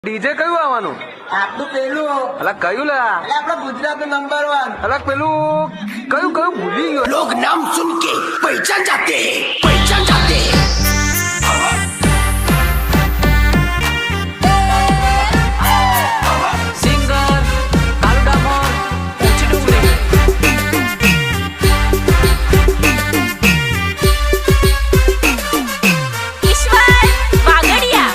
DJ કયું આવવાનું? આપણું પેલું અલા કયું લા? આપડે ગુજરાતનું નંબર 1. અલા પેલું કયું કયું ભૂલી ગયો. लोग नाम सुन के पहचान जाते हैं, पहचान जाते हैं। સિંગર કાલુ ડામોર ઊંચી ડુંગળી. ઈશ્વર વાગડિયા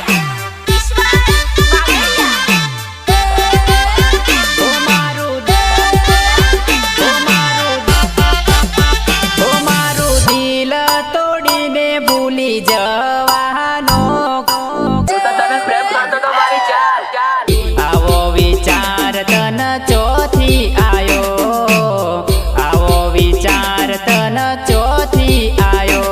ઓ મારું દિલ તોડીને ભૂલી જવાનો તને પ્રેમ કરતો તો મારી ચાર ચાર. આવો વિચાર તન ચોથી આયો આવો વિચાર તન ચોથી આયો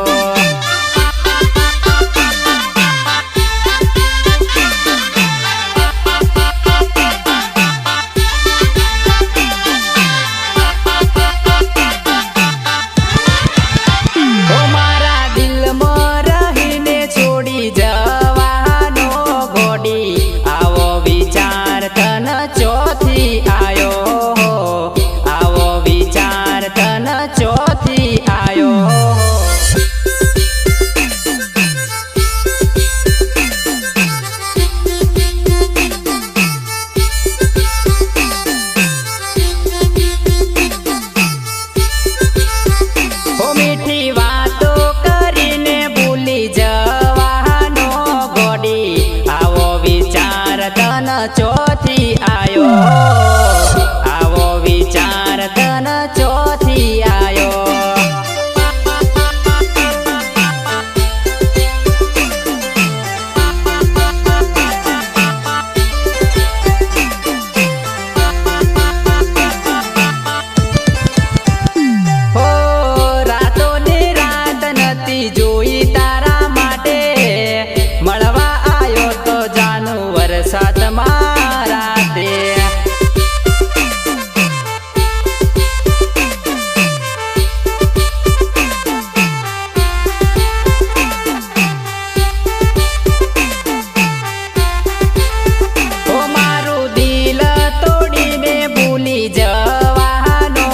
ઓ મારા દિલમાં રહીને છોડી જવાનો ગોડી આવો વિચાર તન ચોથી આયો આવો વિચાર તન ચોથી આયો ઓ મીઠી વાતો કરીને ભૂલી જવાનો ગોડી આવો વિચાર તન ચોથી આયો આવો વિચાર તન ચોથી આયો હો રાતો ને રાત નથી જોઈ તારા માટે મળવા આયો તો જાનું વરસાદ મારા તે ઓ મારું દિલ તોડીને ભૂલી જવાનો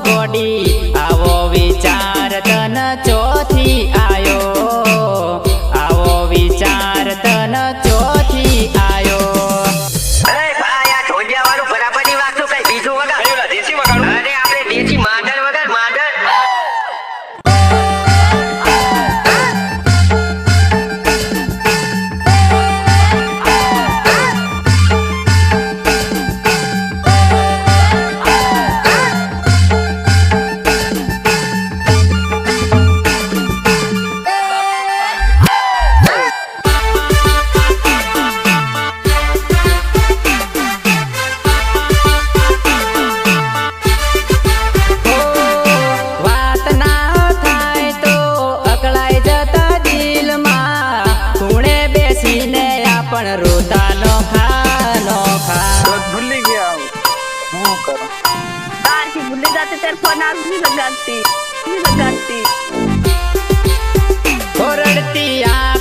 ગોડી આવો વિચાર તન ચોથી આયો આવો વિચાર તન ચોથી આયો અરે ભાઈ આ ઢોલિયા વાળું બરાબરની વાત તો કઈ બીજું વગાડ. અરે આપણે દેશી માધર વગાડ માધર. વાત ના થાય તો અકળાઈ જતા દિલમાં ખૂણે બેસીને આપણ રોતા નોખા ભૂલી ગયા હું કરું. तार की भूले जाते तेरे फोन आज नहीं लगाती રડતી આ